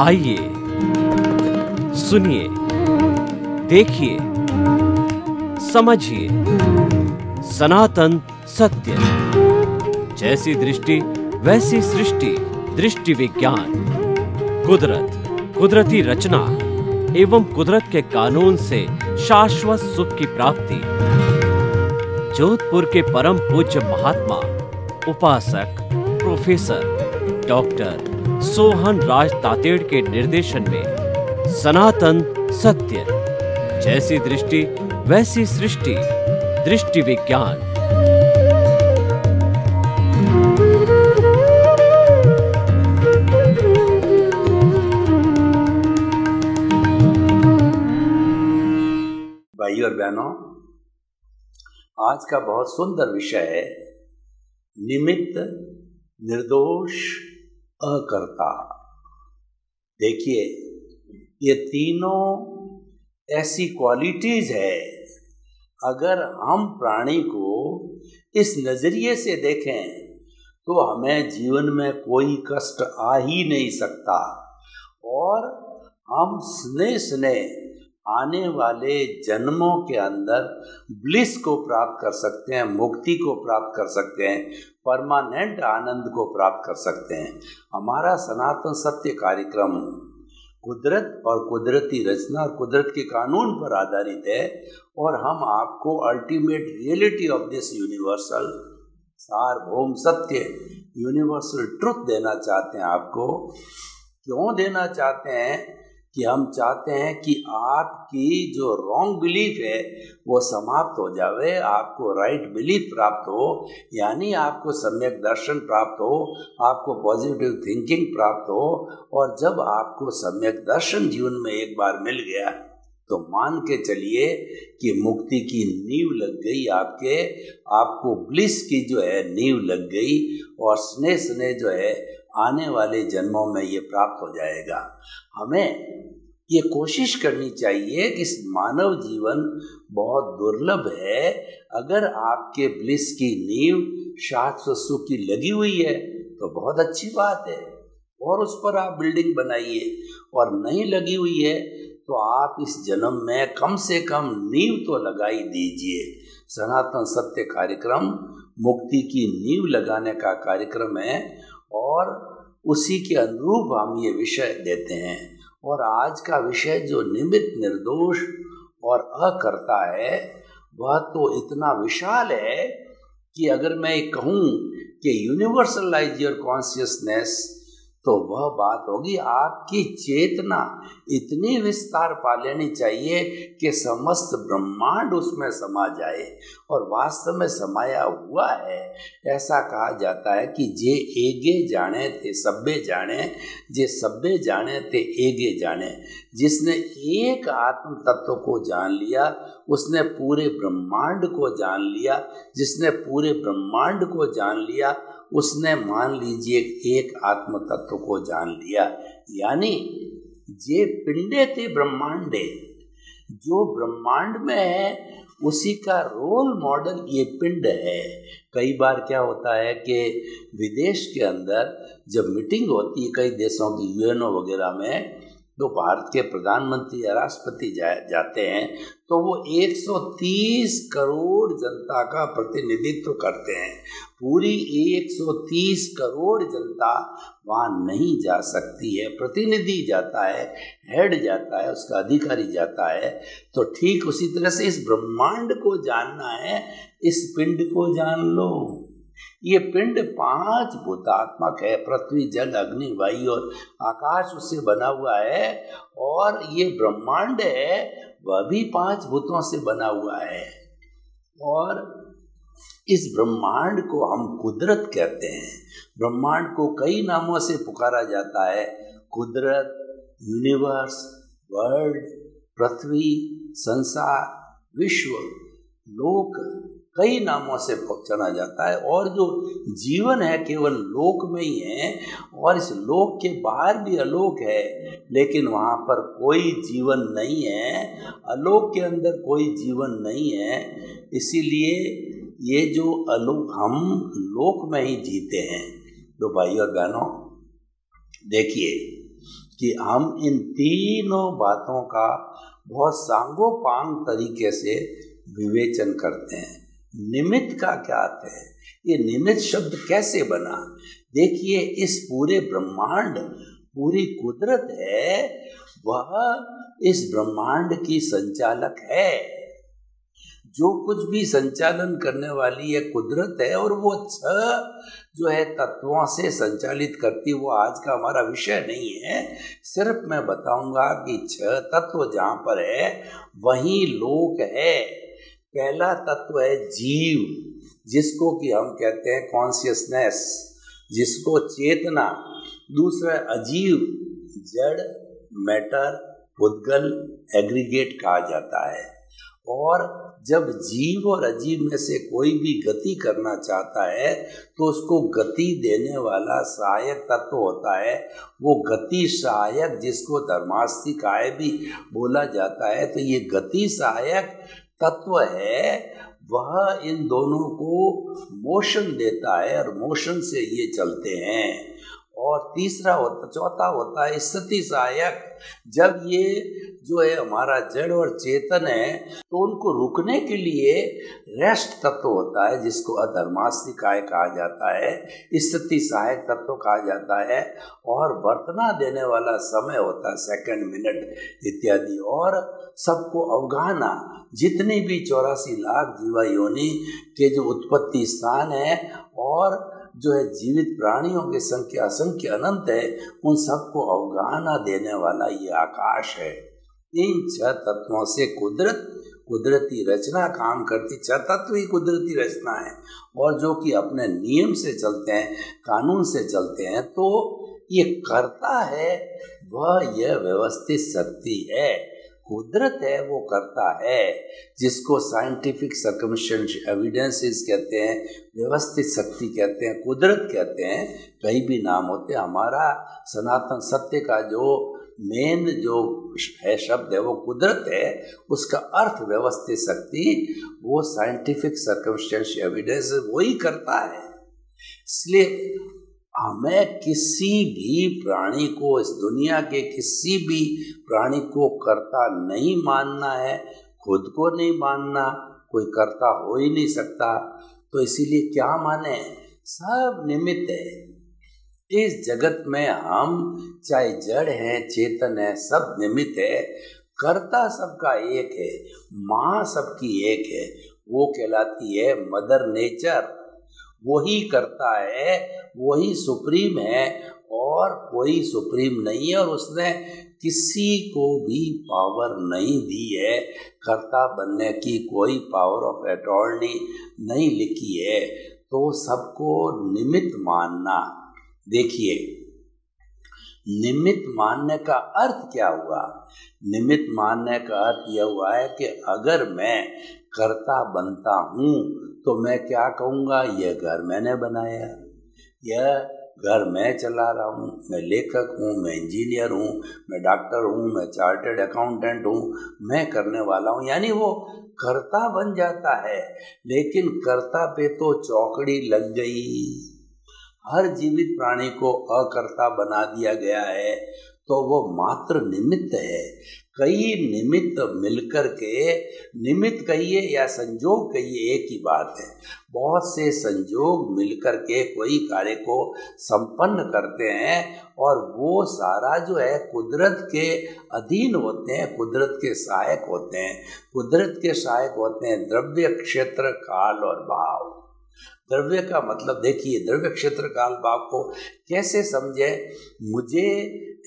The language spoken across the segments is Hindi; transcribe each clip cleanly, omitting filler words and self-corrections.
आइए, सुनिए, देखिए, समझिए सनातन सत्य। जैसी दृष्टि वैसी सृष्टि, दृष्टि विज्ञान। कुदरत, कुदरती रचना एवं कुदरत के कानून से शाश्वत सुख की प्राप्ति। जोधपुर के परम पूज्य महात्मा उपासक प्रोफेसर डॉक्टर सोहन राज तातेड़ के निर्देशन में सनातन सत्य। जैसी दृष्टि वैसी सृष्टि, दृष्टि विज्ञान। भाइयों और बहनों, आज का बहुत सुंदर विषय है निमित्त, निर्दोष, अकर्ता। देखिए, ये तीनों ऐसी क्वालिटीज है, अगर हम प्राणी को इस नजरिए से देखें तो हमें जीवन में कोई कष्ट आ ही नहीं सकता और हम स्नेह स्नेह आने वाले जन्मों के अंदर ब्लिस को प्राप्त कर सकते हैं, मुक्ति को प्राप्त कर सकते हैं, परमानेंट आनंद को प्राप्त कर सकते हैं। हमारा सनातन सत्य कार्यक्रम कुदरत और कुदरती रचना और कुदरत के कानून पर आधारित है और हम आपको ultimate reality of this universal सार्वभौम सत्य, यूनिवर्सल ट्रुथ देना चाहते हैं। आपको क्यों देना चाहते हैं कि हम चाहते हैं कि आपकी जो रॉन्ग बिलीफ है वो समाप्त हो जावे, आपको राइट बिलीफ प्राप्त हो, यानी आपको सम्यक दर्शन प्राप्त हो, आपको पॉजिटिव थिंकिंग प्राप्त हो। और जब आपको सम्यक दर्शन जीवन में एक बार मिल गया तो मान के चलिए कि मुक्ति की नींव लग गई, आपको ब्लिस की जो है नींव लग गई और स्नेह स्नेह जो है आने वाले जन्मों में ये प्राप्त हो जाएगा। हमें ये कोशिश करनी चाहिए कि इस मानव जीवन बहुत दुर्लभ है। अगर आपके ब्लिस की नींव शाश्वत सुख की लगी हुई है तो बहुत अच्छी बात है और उस पर आप बिल्डिंग बनाइए, और नहीं लगी हुई है तो आप इस जन्म में कम से कम नींव तो लगा ही दीजिए। सनातन सत्य कार्यक्रम मुक्ति की नींव लगाने का कार्यक्रम है और उसी के अनुरूप हम ये विषय देते हैं। और आज का विषय जो निमित्त, निर्दोष और अकर्ता है, वह तो इतना विशाल है कि अगर मैं कहूँ कि यूनिवर्सलाइज योर कॉन्शियसनेस तो वह बात होगी आपकी चेतना इतनी विस्तार पा लेनी चाहिए कि समस्त ब्रह्मांड उसमें समा जाए, और वास्तव में समाया हुआ है। ऐसा कहा जाता है कि जे एगे जाने ते सब्बे जाने, जे सब्बे जाने ते एगे जाने। जिसने एक आत्म तत्व को जान लिया उसने पूरे ब्रह्मांड को जान लिया, जिसने पूरे ब्रह्मांड को जान लिया उसने मान लीजिए एक आत्म तत्व को जान लिया। यानी जे पिंडे थे ब्रह्मांडे, जो ब्रह्मांड में है उसी का रोल मॉडल ये पिंड है। कई बार क्या होता है कि विदेश के अंदर जब मीटिंग होती है कई देशों की यूएनओ वगैरह में, तो भारत के प्रधानमंत्री या राष्ट्रपति जाते हैं तो वो 130 करोड़ जनता का प्रतिनिधित्व करते हैं। पूरी 130 करोड़ जनता वहाँ नहीं जा सकती है, प्रतिनिधि जाता है, हेड जाता है, उसका अधिकारी जाता है। तो ठीक उसी तरह से इस ब्रह्मांड को जानना है, इस पिंड को जान लो। ये पिंड 5 भूतात्मक है, पृथ्वी, जल, अग्नि, वायु और आकाश उससे बना हुआ है। और ये ब्रह्मांड है वह भी 5 भूतों से बना हुआ है। और इस ब्रह्मांड को हम कुदरत कहते हैं। ब्रह्मांड को कई नामों से पुकारा जाता है, कुदरत, यूनिवर्स, वर्ल्ड, पृथ्वी, संसार, विश्व, लोक, कई नामों से जाना जाता है। और जो जीवन है केवल लोक में ही है, और इस लोक के बाहर भी अलोक है, लेकिन वहाँ पर कोई जीवन नहीं है। अलोक के अंदर कोई जीवन नहीं है, इसीलिए ये जो अलोक, हम लोक में ही जीते हैं। तो भाई और बहनों, देखिए कि हम इन तीनों बातों का बहुत सांगोपांग तरीके से विवेचन करते हैं। निमित्त का क्या अर्थ है? ये निमित्त शब्द कैसे बना? देखिए, इस पूरे ब्रह्मांड, पूरी कुदरत है, वह इस ब्रह्मांड की संचालक है। जो कुछ भी संचालन करने वाली है कुदरत है, और वो 6 जो है तत्वों से संचालित करती। वो आज का हमारा विषय नहीं है, सिर्फ मैं बताऊंगा कि 6 तत्व जहाँ पर है वहीं लोक है। पहला तत्व है जीव, जिसको कि हम कहते हैं कॉन्शियसनेस, जिसको चेतना। दूसरा अजीव, जड़, मैटर, पुद्गल, एग्रीगेट कहा जाता है। और जब जीव और अजीव में से कोई भी गति करना चाहता है तो उसको गति देने वाला सहायक तत्व होता है, वो गति सहायक, जिसको धर्मास्थि काय भी बोला जाता है। तो ये गति सहायक तत्व है, वह इन दोनों को मोशन देता है और मोशन से ये चलते हैं। और चौथा होता है स्थिति सहायक। जब ये जो है हमारा जड़ और चेतन है तो उनको रुकने के लिए रेस्ट तत्व होता है, जिसको अधर्मास्थि काय कहा जाता है, स्थिति सहायक तत्व कहा जाता है। और वर्तना देने वाला समय होता है, सेकंड, मिनट इत्यादि। और सबको अवगाहना, जितनी भी 84 लाख जीवा योनि के जो उत्पत्ति स्थान है और जो है जीवित प्राणियों की संख्या असंख्य अनंत है, उन सबको अवगाहना देने वाला ये आकाश है। इन 6 तत्वों से कुदरती रचना काम करती। 6 तत्व ही कुदरती रचना है, और जो कि अपने नियम से चलते हैं, कानून से चलते हैं। तो ये करता है वह यह व्यवस्थित शक्ति है, कुदरत है, वो करता है, जिसको साइंटिफिक सर्कमस्टेंशियल एविडेंसेस कहते हैं, व्यवस्थित शक्ति कहते हैं, कुदरत कहते हैं। कई भी नाम होते हैं। हमारा सनातन सत्य का जो मेन जो है शब्द है वो कुदरत है, उसका अर्थ व्यवस्थित शक्ति, वो साइंटिफिक सर्कमस्टेंशियल एविडेंस वही करता है। इसलिए हमें किसी भी प्राणी को, इस दुनिया के किसी भी प्राणी को कर्ता नहीं मानना है, खुद को नहीं मानना, कोई कर्ता हो ही नहीं सकता। तो इसीलिए क्या माने, सब निमित्त है। इस जगत में हम चाहे जड़ हैं, चेतन है, सब निमित्त है। कर्ता सबका एक है, माँ सबकी एक है, वो कहलाती है मदर नेचर। वही करता है, वही सुप्रीम है, और कोई सुप्रीम नहीं है। और उसने किसी को भी पावर नहीं दी है, कर्ता बनने की कोई पावर ऑफ अटॉर्नी नहीं लिखी है। तो सबको निमित्त मानना। देखिए, निमित्त मानने का अर्थ क्या हुआ? निमित्त मानने का अर्थ यह हुआ है कि अगर मैं कर्ता बनता हूँ तो मैं क्या कहूँगा, यह घर मैंने बनाया, यह घर मैं चला रहा हूँ, मैं लेखक हूँ, मैं इंजीनियर हूँ, मैं डॉक्टर हूँ, मैं चार्टर्ड अकाउंटेंट हूँ, मैं करने वाला हूँ। यानी वो कर्ता बन जाता है। लेकिन कर्ता पे तो चौकड़ी लग गई। हर जीवित प्राणी को अकर्ता बना दिया गया है, तो वो मात्र निमित्त है। कई निमित्त मिलकर के, निमित्त कहिए या संजोग कहिए, एक ही बात है। बहुत से संजोग मिलकर के कोई कार्य को संपन्न करते हैं, और वो सारा जो है कुदरत के अधीन होते हैं, कुदरत के सहायक होते हैं। कुदरत के सहायक होते हैं द्रव्य, क्षेत्र, काल और भाव। द्रव्य का मतलब देखिए, द्रव्य, क्षेत्र, काल, भाव को कैसे समझे? मुझे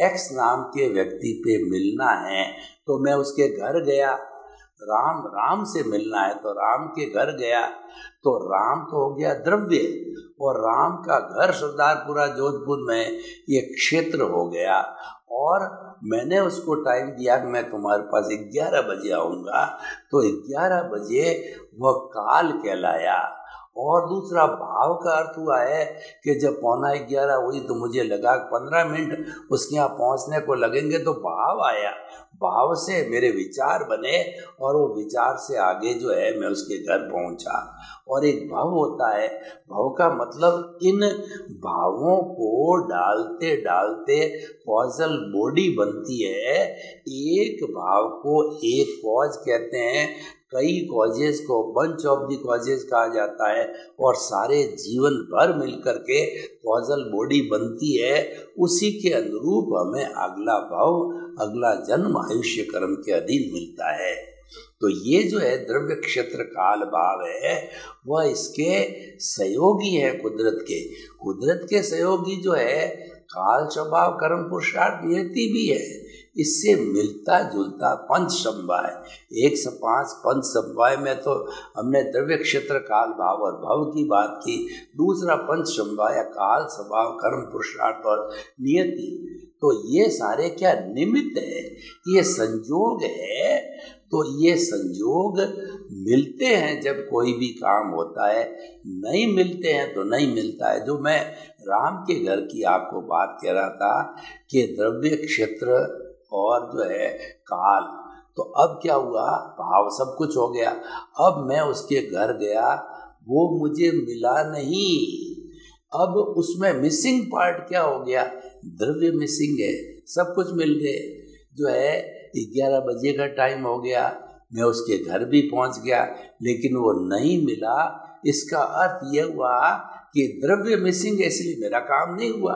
एक्स नाम के व्यक्ति पे मिलना है तो मैं उसके घर गया। राम से मिलना है तो राम के घर गया, तो राम तो हो गया द्रव्य, और राम का घर सरदारपुरा जोधपुर में ये क्षेत्र हो गया। और मैंने उसको टाइम दिया कि मैं तुम्हारे पास 11 बजे आऊँगा, तो 11 बजे वह काल कहलाया। और दूसरा भाव का अर्थ हुआ है कि जब 11:15 हुई तो मुझे लगा 15 मिनट उसके यहाँ पहुँचने को लगेंगे, तो भाव आया। भाव से मेरे विचार बने और वो विचार से आगे जो है मैं उसके घर पहुंचा। और एक भाव होता है, भाव का मतलब इन भावों को डालते डालते कॉजल बॉडी बनती है। एक भाव को एक कॉज कहते हैं, कई कॉजेज को बंच ऑफ द कॉजेज कहा जाता है, और सारे जीवन भर मिलकर के कॉजल बॉडी बनती है। उसी के अनुरूप हमें अगला भाव, अगला जन्म आयुष्य कर्म के अधीन मिलता है। तो ये जो है द्रव्य क्षेत्र काल भाव है, वह इसके सहयोगी है कुदरत के सहयोगी जो है काल स्वभाव कर्म पुरुषार्थ नियति भी है। इससे मिलता जुलता पंच समवाय, 1 से 5 पंच समवाय में तो हमने द्रव्य क्षेत्र काल भाव और भव की बात की। दूसरा पंच समवाय काल स्वभाव कर्म पुरुषार्थ और नियति, तो ये सारे क्या निमित्त है, ये संयोग है। तो ये संयोग मिलते हैं जब कोई भी काम होता है, नहीं मिलते हैं तो नहीं मिलता है। जो मैं राम के घर की आपको बात कह रहा था कि द्रव्य क्षेत्र और जो है काल, तो अब क्या हुआ, भाव सब कुछ हो गया। अब मैं उसके घर गया, वो मुझे मिला नहीं। अब उसमें मिसिंग पार्ट क्या हो गया, द्रव्य मिसिंग है। सब कुछ मिल गए, जो है 11 बजे का टाइम हो गया, मैं उसके घर भी पहुंच गया, लेकिन वो नहीं मिला। इसका अर्थ यह हुआ कि द्रव्य मिसिंग है, इसलिए मेरा काम नहीं हुआ।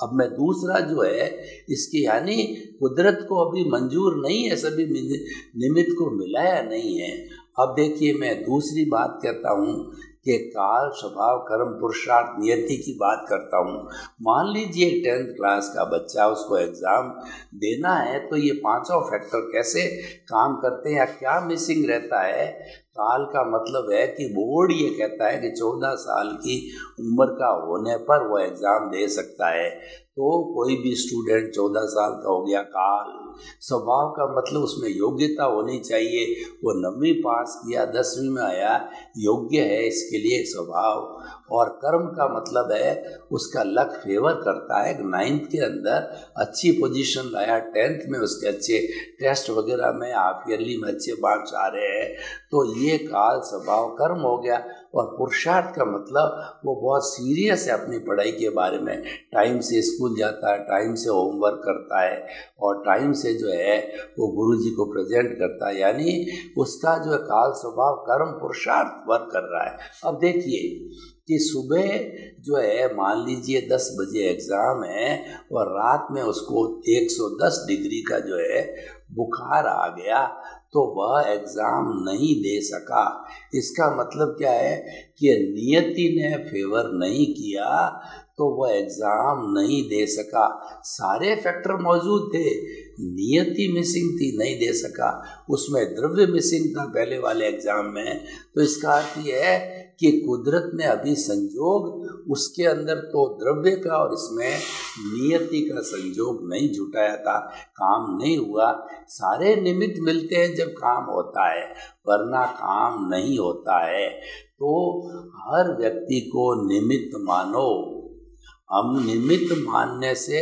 अब मैं दूसरा जो है इसकी, यानी कुदरत को अभी मंजूर नहीं है, सभी निमित्त को मिलाया नहीं है। अब देखिए मैं दूसरी बात कहता हूँ कि काल स्वभाव कर्म पुरुषार्थ नियति की बात करता हूँ। मान लीजिए 10th क्लास का बच्चा, उसको एग्ज़ाम देना है, तो ये पांचों फैक्टर कैसे काम करते हैं या क्या मिसिंग रहता है। काल का मतलब है कि बोर्ड ये कहता है कि 14 साल की उम्र का होने पर वो एग्ज़ाम दे सकता है। तो कोई भी स्टूडेंट 14 साल का हो गया। काल स्वभाव का मतलब उसमें योग्यता होनी चाहिए, वो 9वीं पास किया, 10वीं में आया, योग्य है इसके लिए स्वभाव। और कर्म का मतलब है उसका लक फेवर करता है, 9th के अंदर अच्छी पोजीशन लाया, 10th में उसके अच्छे टेस्ट वगैरह में, हाफ ईयरली में अच्छे मार्क्स आ रहे हैं, तो ये काल स्वभाव कर्म हो गया। और पुरुषार्थ का मतलब वो बहुत सीरियस है अपनी पढ़ाई के बारे में, टाइम से स्कूल जाता है, टाइम से होमवर्क करता है और टाइम से जो है वो गुरुजी को प्रेजेंट करता है, यानी उसका जो है काल स्वभाव कर्म पुरुषार्थ वर्क कर रहा है। अब देखिए कि सुबह जो है मान लीजिए 10 बजे एग्ज़ाम है और रात में उसको 110 डिग्री का जो है बुखार आ गया, तो वह एग्ज़ाम नहीं दे सका। इसका मतलब क्या है कि नियति ने फेवर नहीं किया, तो वह एग्ज़ाम नहीं दे सका। सारे फैक्टर मौजूद थे, नियति मिसिंग थी, नहीं दे सका। उसमें द्रव्य मिसिंग था पहले वाले एग्ज़ाम में। तो इसका अर्थ यह है कि कुदरत ने अभी संयोग उसके अंदर तो द्रव्य का और इसमें नियति का संयोग नहीं जुटाया था, काम नहीं हुआ। सारे निमित्त मिलते हैं जब काम होता है, वरना काम नहीं होता है। तो हर व्यक्ति को निमित्त मानो। हम निमित्त मानने से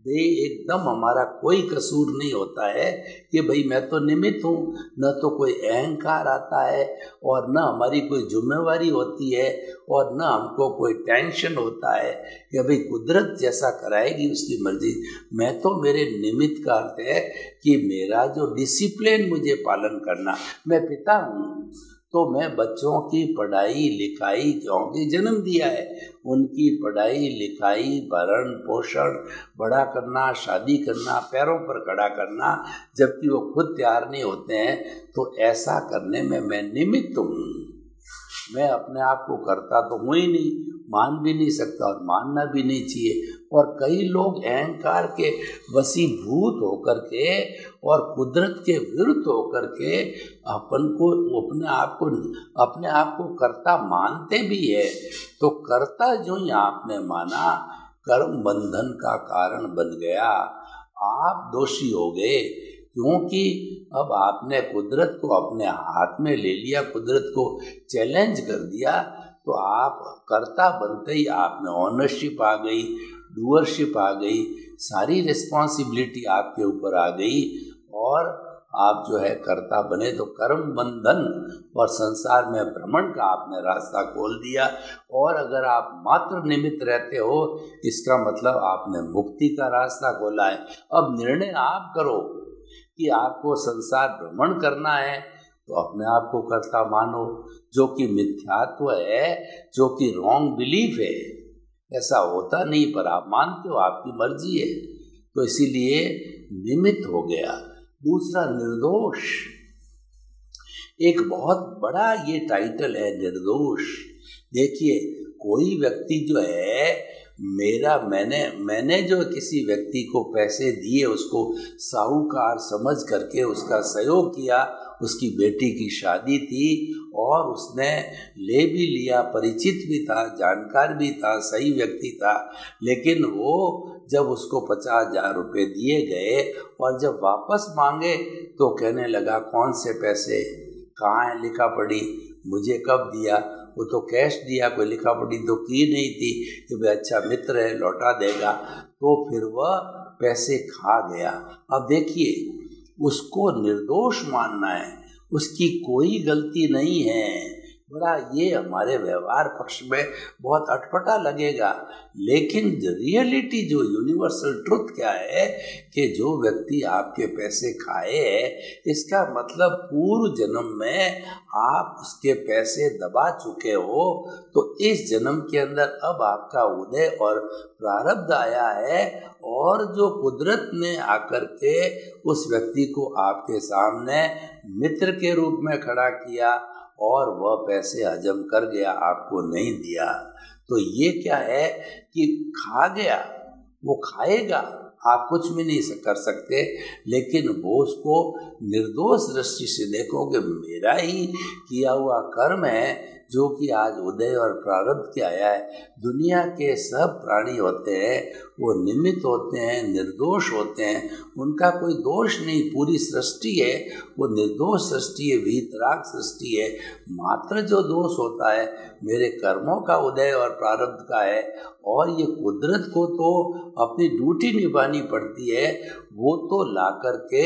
एकदम हमारा कोई कसूर नहीं होता है कि भाई मैं तो निमित्त हूँ, न तो कोई अहंकार आता है और न हमारी कोई जिम्मेवारी होती है और न हमको कोई टेंशन होता है कि भाई कुदरत जैसा कराएगी उसकी मर्जी। मैं तो मेरे निमित्त का अर्थ है कि मेरा जो डिसिप्लिन मुझे पालन करना। मैं पिता हूँ तो मैं बच्चों की पढ़ाई लिखाई, क्योंकि जन्म दिया है, उनकी पढ़ाई लिखाई भरण पोषण, बड़ा करना, शादी करना, पैरों पर खड़ा करना, जबकि वो खुद तैयार नहीं होते हैं, तो ऐसा करने में मैं निमित्त हूँ। मैं अपने आप को करता तो हूँ ही नहीं, मान भी नहीं सकता और मानना भी नहीं चाहिए। और कई लोग अहंकार के वशीभूत होकर के और कुदरत के विरुद्ध होकर के अपने आप को कर्ता मानते भी है। तो कर्ता जो ही आपने माना, कर्म बंधन का कारण बन गया, आप दोषी हो गए, क्योंकि अब आपने कुदरत को अपने हाथ में ले लिया, कुदरत को चैलेंज कर दिया। तो आप कर्ता बनते ही आप में ऑनरशिप आ गई, डूअरशिप आ गई, सारी रिस्पॉन्सिबिलिटी आपके ऊपर आ गई और आप जो है कर्ता बने तो कर्म बंधन और संसार में भ्रमण का आपने रास्ता खोल दिया। और अगर आप मात्र निमित्त रहते हो, इसका मतलब आपने मुक्ति का रास्ता खोला है। अब निर्णय आप करो कि आपको संसार भ्रमण करना है, तो अपने आप को कर्ता मानो, जो कि मिथ्यात्व है, जो कि रॉन्ग बिलीफ है। ऐसा होता नहीं, पर आप मानते हो, आपकी मर्जी है, तो इसीलिए निमित्त हो गया। दूसरा निर्दोष, एक बहुत बड़ा ये टाइटल है निर्दोष। देखिए, कोई व्यक्ति जो है मैंने जो किसी व्यक्ति को पैसे दिए, उसको साहूकार समझ करके उसका सहयोग किया, उसकी बेटी की शादी थी और उसने ले भी लिया, परिचित भी था, जानकार भी था, सही व्यक्ति था, लेकिन वो जब उसको 50,000 रुपये दिए गए और जब वापस मांगे तो कहने लगा कौन से पैसे, कहाँ है लिखा पढ़ी, मुझे कब दिया। वो तो कैश दिया, कोई लिखा पढ़ी तो की नहीं थी कि भाई अच्छा मित्र है लौटा देगा, तो फिर वह पैसे खा गया। अब देखिए, उसको निर्दोष मानना है, उसकी कोई गलती नहीं है। बड़ा ये हमारे व्यवहार पक्ष में बहुत अटपटा लगेगा, लेकिन रियलिटी जो यूनिवर्सल ट्रुथ क्या है कि जो व्यक्ति आपके पैसे खाए है, इसका मतलब पूर्व जन्म में आप उसके पैसे दबा चुके हो, तो इस जन्म के अंदर अब आपका उदय और प्रारब्ध आया है, और जो कुदरत ने आकर के उस व्यक्ति को आपके सामने मित्र के रूप में खड़ा किया और वह पैसे हजम कर गया, आपको नहीं दिया, तो ये क्या है कि खा गया, वो खाएगा, आप कुछ भी नहीं कर सकते, लेकिन वो उसको निर्दोष दृष्टि से देखोगे, मेरा ही किया हुआ कर्म है जो कि आज उदय और प्रारब्ध के आया है। दुनिया के सब प्राणी होते हैं, वो निमित्त होते हैं, निर्दोष होते हैं, उनका कोई दोष नहीं, पूरी सृष्टि है वो निर्दोष सृष्टि है, वीतराग सृष्टि है। मात्र जो दोष होता है मेरे कर्मों का उदय और प्रारब्ध का है, और ये कुदरत को तो अपनी ड्यूटी निभानी पड़ती है, वो तो ला करके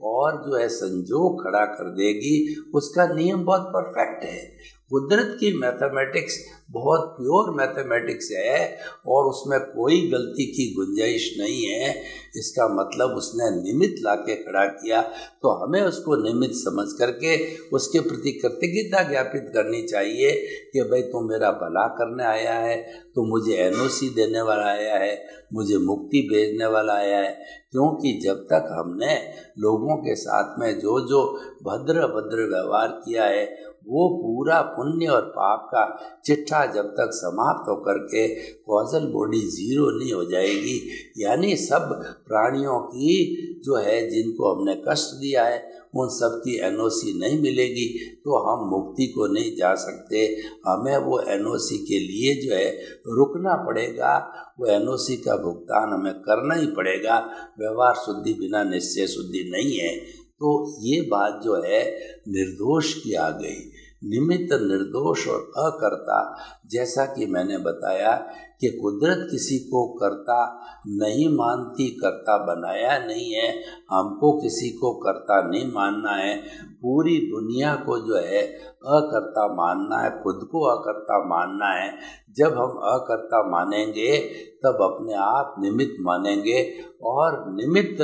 और जो है संजोग खड़ा कर देगी, उसका नियम बहुत परफेक्ट है। कुदरत की मैथमेटिक्स बहुत प्योर मैथमेटिक्स है और उसमें कोई गलती की गुंजाइश नहीं है। इसका मतलब उसने निमित्त लाके खड़ा किया, तो हमें उसको निमित्त समझ करके उसके प्रति कृतज्ञता ज्ञापित करनी चाहिए कि भाई तू मेरा भला करने आया है, तो मुझे एनओसी देने वाला आया है, मुझे मुक्ति भेजने वाला आया है। क्योंकि जब तक हमने लोगों के साथ में जो जो भद्र व्यवहार किया है, वो पूरा पुण्य और पाप का चिट्ठा जब तक समाप्त होकर के कॉजल बॉडी जीरो नहीं हो जाएगी, यानी सब प्राणियों की जो है जिनको हमने कष्ट दिया है उन सब की एनओसी नहीं मिलेगी, तो हम मुक्ति को नहीं जा सकते। हमें वो एनओसी के लिए जो है रुकना पड़ेगा, वो एनओसी का भुगतान हमें करना ही पड़ेगा। व्यवहार शुद्धि बिना निश्चय शुद्धि नहीं है। तो ये बात जो है निर्दोष की आ गई। निमित्त, निर्दोष और अकर्ता, जैसा कि मैंने बताया कि कुदरत किसी को कर्ता नहीं मानती, कर्ता बनाया नहीं है, हमको किसी को कर्ता नहीं मानना है। पूरी दुनिया को जो है अकर्ता मानना है, खुद को अकर्ता मानना है। जब हम अकर्ता मानेंगे तब अपने आप निमित्त मानेंगे, और निमित्त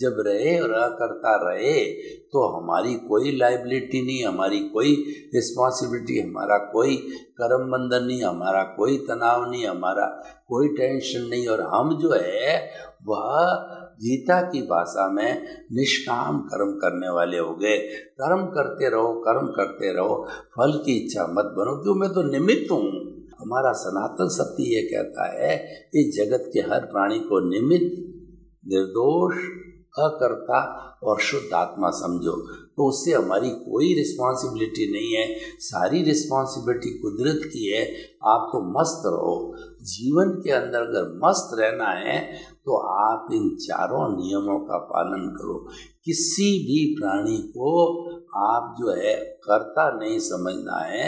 जब रहे और अकर्ता रहे तो हमारी कोई लायबिलिटी नहीं, हमारी कोई रिस्पॉन्सिबिलिटी, हमारा कोई कर्म बंधन नहीं, हमारा कोई तनाव नहीं, हमारा कोई टेंशन नहीं, और हम जो है वह गीता की भाषा में निष्काम कर्म करने वाले हो गए। कर्म करते रहो, कर्म करते रहो, फल की इच्छा मत बनो, क्यों मैं तो निमित्त हूँ। हमारा सनातन सत्य ये कहता है इस जगत के हर प्राणी को निमित्त, निर्दोष, अकर्ता और शुद्ध आत्मा समझो, तो उससे हमारी कोई रिस्पॉन्सिबिलिटी नहीं है, सारी रिस्पॉन्सिबिलिटी कुदरत की है। आप तो मस्त रहो। जीवन के अंदर अगर मस्त रहना है तो आप इन चारों नियमों का पालन करो। किसी भी प्राणी को आप जो है कर्ता नहीं समझना है,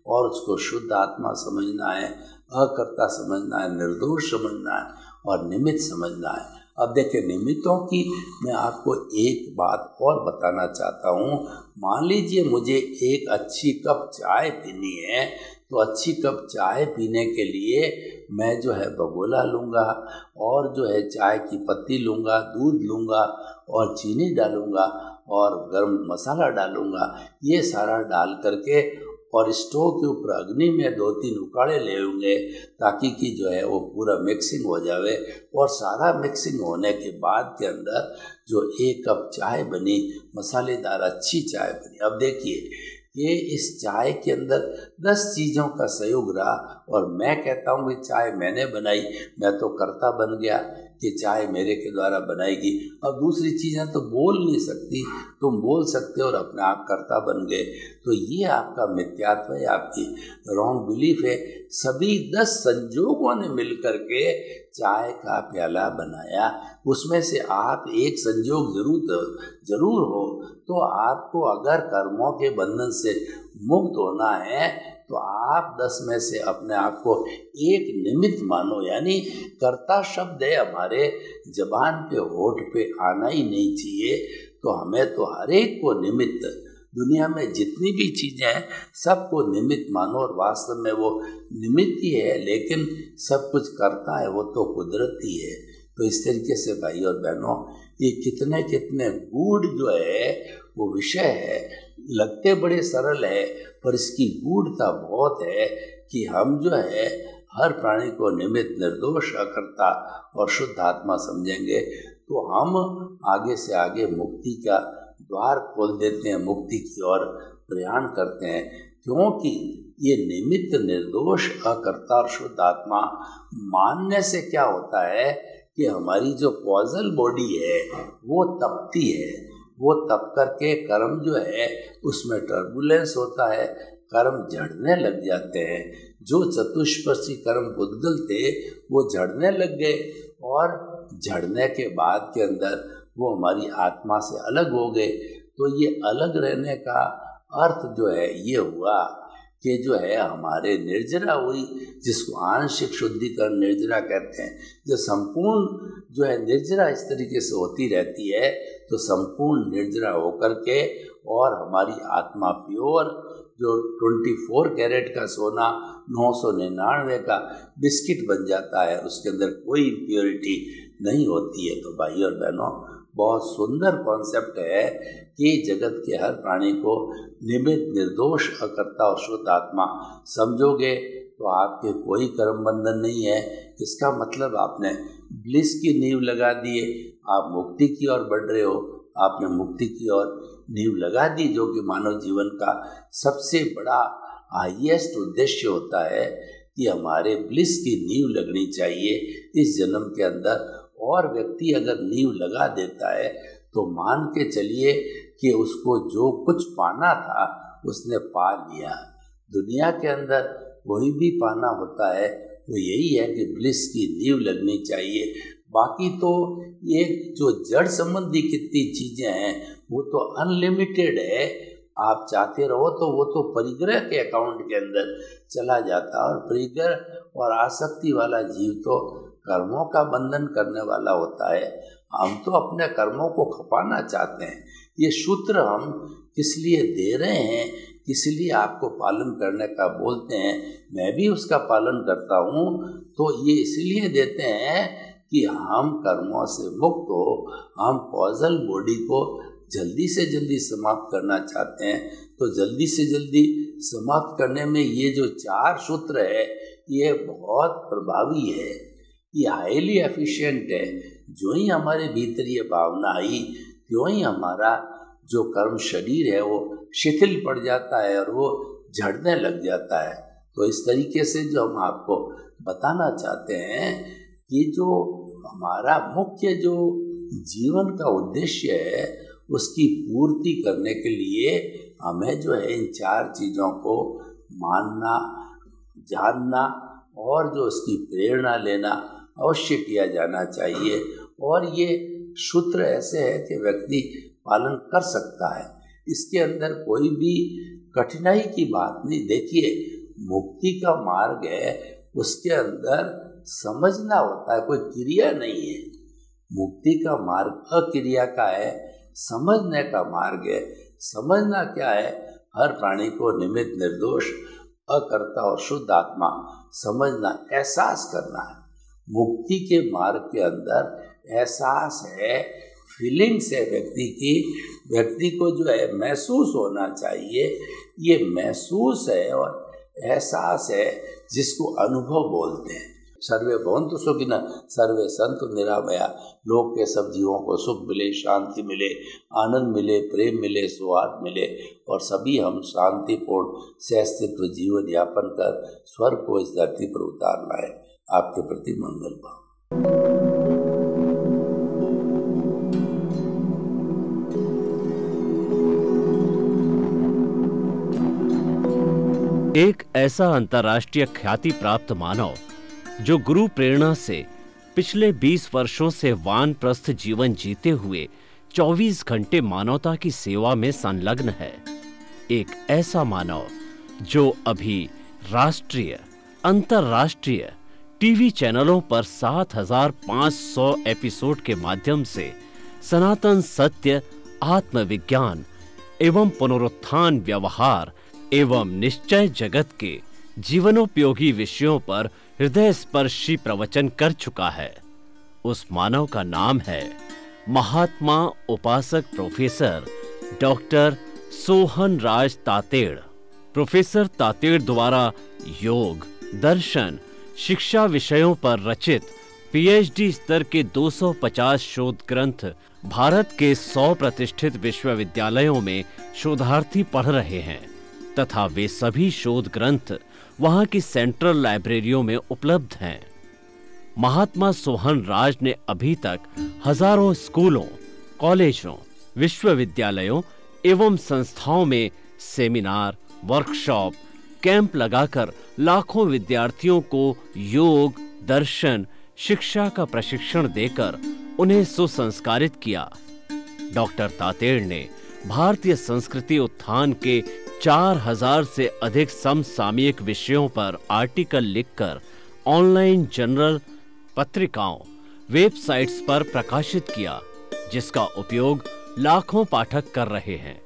और उसको शुद्ध आत्मा समझना है, अकर्ता समझना है, निर्दोष समझना है और निमित्त समझना है। अब देखिए, निमित्तों की मैं आपको एक बात और बताना चाहता हूँ। मान लीजिए मुझे एक अच्छी कप चाय पीनी है, तो अच्छी कप चाय पीने के लिए मैं जो है बगोला लूँगा और जो है चाय की पत्ती लूँगा, दूध लूँगा और चीनी डालूँगा और गरम मसाला डालूँगा। ये सारा डाल करके और स्टोव के ऊपर अग्नि में 2-3 उकाड़े ले लूँगे, ताकि कि जो है वो पूरा मिक्सिंग हो जावे। और सारा मिक्सिंग होने के बाद के अंदर जो एक कप चाय बनी, मसालेदार अच्छी चाय बनी। अब देखिए, ये इस चाय के अंदर 10 चीज़ों का सहयोग रहा और मैं कहता हूँ कि चाय मैंने बनाई, मैं तो कर्ता बन गया कि चाय मेरे के द्वारा बनाएगी। अब दूसरी चीज़ें तो बोल नहीं सकती, तुम बोल सकते हो और अपने आप कर्ता बन गए। तो ये आपका मिथ्यात्व है, आपकी रॉन्ग बिलीफ है। सभी 10 संजोगों ने मिलकर के चाय का प्याला बनाया, उसमें से आप एक संजोग जरूर हो। तो आपको अगर कर्मों के बंधन से मुक्त होना है तो आप 10 में से अपने आप को एक निमित्त मानो। यानी कर्ता शब्द है हमारे जबान पे, होठ पे आना ही नहीं चाहिए। तो हमें तो हर एक को निमित्त, दुनिया में जितनी भी चीज़ें हैं सबको निमित्त मानो, और वास्तव में वो निमित्त ही है, लेकिन सब कुछ करता है वो तो कुदरती है। तो इस तरीके से भाई और बहनों, ये कितने कितने गूढ़ जो है वो विषय है। लगते बड़े सरल है पर इसकी गूढ़ता बहुत है कि हम जो है हर प्राणी को निमित्त, निर्दोष, अकर्ता और शुद्ध आत्मा समझेंगे तो हम आगे से आगे मुक्ति का द्वार खोल देते हैं, मुक्ति की ओर प्रयाण करते हैं। क्योंकि ये निमित्त, निर्दोष, अकर्ता और शुद्ध आत्मा मानने से क्या होता है कि हमारी जो कॉजल बॉडी है वो तपती है, वो तप करके कर्म जो है उसमें टर्बुलेंस होता है, कर्म झड़ने लग जाते हैं। जो चतुष्पदी कर्म पुद्गल थे वो झड़ने लग गए, और झड़ने के बाद के अंदर वो हमारी आत्मा से अलग हो गए। तो ये अलग रहने का अर्थ जो है ये हुआ कि जो है हमारे निर्जरा हुई, जिसको आंशिक शुद्धिकरण निर्जरा कहते हैं। जो संपूर्ण जो है निर्जरा इस तरीके से होती रहती है, तो संपूर्ण निर्जरा होकर के और हमारी आत्मा प्योर, जो 24 कैरेट का सोना 999 का बिस्किट बन जाता है, उसके अंदर कोई इम्प्योरिटी नहीं होती है। तो भाई और बहनों, बहुत सुंदर कॉन्सेप्ट है कि जगत के हर प्राणी को निमित्त, निर्दोष, अकर्ता और शुद्ध आत्मा समझोगे तो आपके कोई कर्म बंधन नहीं है। इसका मतलब आपने ब्लिस की नींव लगा दिए, आप मुक्ति की ओर बढ़ रहे हो। आपने मुक्ति की ओर नींव लगा दी, जो कि मानव जीवन का सबसे बड़ा हाईएस्ट उद्देश्य होता है कि हमारे ब्लिस की नींव लगनी चाहिए इस जन्म के अंदर। और व्यक्ति अगर नींव लगा देता है तो मान के चलिए कि उसको जो कुछ पाना था उसने पा लिया। दुनिया के अंदर कोई भी पाना होता है वो यही है कि ब्लिस की नींव लगनी चाहिए। बाकी तो ये जो जड़ संबंधी कितनी चीज़ें हैं वो तो अनलिमिटेड है। आप चाहते रहो तो वो तो परिग्रह के अकाउंट के अंदर चला जाता है, और परिग्रह और आसक्ति वाला जीव तो कर्मों का बंधन करने वाला होता है। हम तो अपने कर्मों को खपाना चाहते हैं। ये सूत्र हम किस लिए दे रहे हैं, किस लिए आपको पालन करने का बोलते हैं, मैं भी उसका पालन करता हूँ। तो ये इसलिए देते हैं कि हम कर्मों से मुक्त हो, हम कॉजल बॉडी को जल्दी से जल्दी समाप्त करना चाहते हैं। तो जल्दी से जल्दी समाप्त करने में ये जो 4 सूत्र है ये बहुत प्रभावी है, ये हाईली एफिशिएंट है। जो ही हमारे भीतर ये भावना आई, त्यों ही हमारा जो कर्म शरीर है वो शिथिल पड़ जाता है और वो झड़ने लग जाता है। तो इस तरीके से जो हम आपको बताना चाहते हैं कि जो हमारा मुख्य जो जीवन का उद्देश्य है उसकी पूर्ति करने के लिए हमें जो है इन 4 चीज़ों को मानना, जानना और जो उसकी प्रेरणा लेना अवश्य किया जाना चाहिए। और ये सूत्र ऐसे है कि व्यक्ति पालन कर सकता है, इसके अंदर कोई भी कठिनाई की बात नहीं। देखिए, मुक्ति का मार्ग है, उसके अंदर समझना होता है, कोई क्रिया नहीं है। मुक्ति का मार्ग अक्रिया का है, समझने का मार्ग है। समझना क्या है? हर प्राणी को निमित्त, निर्दोष, अकर्ता और शुद्ध आत्मा समझना, एहसास करना है। मुक्ति के मार्ग के अंदर एहसास है, फीलिंग्स है व्यक्ति की। व्यक्ति को जो है महसूस होना चाहिए, ये महसूस है और एहसास है जिसको अनुभव बोलते हैं। सर्वे भवन्तु सुखिनः, सर्वे सन्तु निरामया। लोक के सब जीवों को सुख मिले, शांति मिले, आनंद मिले, प्रेम मिले, सौहार्द मिले और सभी हम शांतिपूर्ण सहअस्तित्व जीवन यापन कर स्वर्ग को इस धरती पर उतार लाए। आपके प्रति मंगल भाव। एक ऐसा अंतर्राष्ट्रीय ख्याति प्राप्त मानव जो गुरु प्रेरणा से पिछले 20 वर्षों से वानप्रस्थ जीवन जीते हुए 24 घंटे मानवता की सेवा में संलग्न है। एक ऐसा मानव जो अभी राष्ट्रीय, अंतर्राष्ट्रीय टीवी चैनलों पर 7,500 एपिसोड के माध्यम से सनातन सत्य, आत्मविज्ञान एवं पुनरुत्थान, व्यवहार एवं निश्चय जगत के जीवनोपयोगी विषयों पर हृदय स्पर्शी प्रवचन कर चुका है। उस मानव का नाम है महात्मा उपासक प्रोफेसर डॉक्टर सोहन राज तातेड़। प्रोफेसर तातेड़ द्वारा योग, दर्शन, शिक्षा विषयों पर रचित पीएचडी स्तर के 250 शोध ग्रंथ भारत के 100 प्रतिष्ठित विश्वविद्यालयों में शोधार्थी पढ़ रहे हैं तथा वे सभी शोध ग्रंथ वहां की सेंट्रल लाइब्रेरियों में उपलब्ध हैं। महात्मा सोहन राज ने अभी तक हजारों स्कूलों, कॉलेजों, विश्वविद्यालयों एवं संस्थाओं में सेमिनार, वर्कशॉप, कैंप लगाकर लाखों विद्यार्थियों को योग, दर्शन, शिक्षा का प्रशिक्षण देकर उन्हें सुसंस्कारित किया। डॉक्टर तातेड़ ने भारतीय संस्कृति उत्थान के 4000 से अधिक समसामयिक विषयों पर आर्टिकल लिखकर ऑनलाइन जर्नल, पत्रिकाओं, वेबसाइट्स पर प्रकाशित किया, जिसका उपयोग लाखों पाठक कर रहे हैं।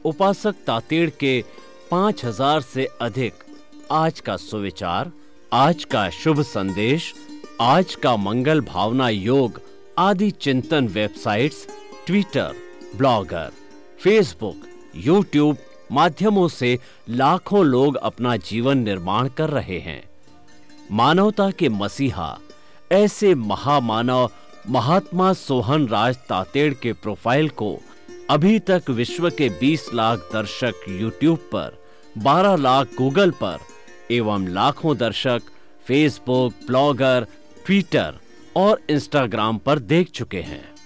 उपासक तातेड़ के 5000 से अधिक आज का सुविचार, आज का शुभ संदेश, आज का मंगल भावना योग आदि चिंतन websites, Twitter, blogger, Facebook, YouTube माध्यमों से लाखों लोग अपना जीवन निर्माण कर रहे हैं। मानवता के मसीहा ऐसे महामानव महात्मा सोहन राज तातेड़ के प्रोफाइल को अभी तक विश्व के 20 लाख दर्शक यूट्यूब पर, 12 लाख गूगल पर एवं लाखों दर्शक फेसबुक, ब्लॉगर, ट्विटर और इंस्टाग्राम पर देख चुके हैं।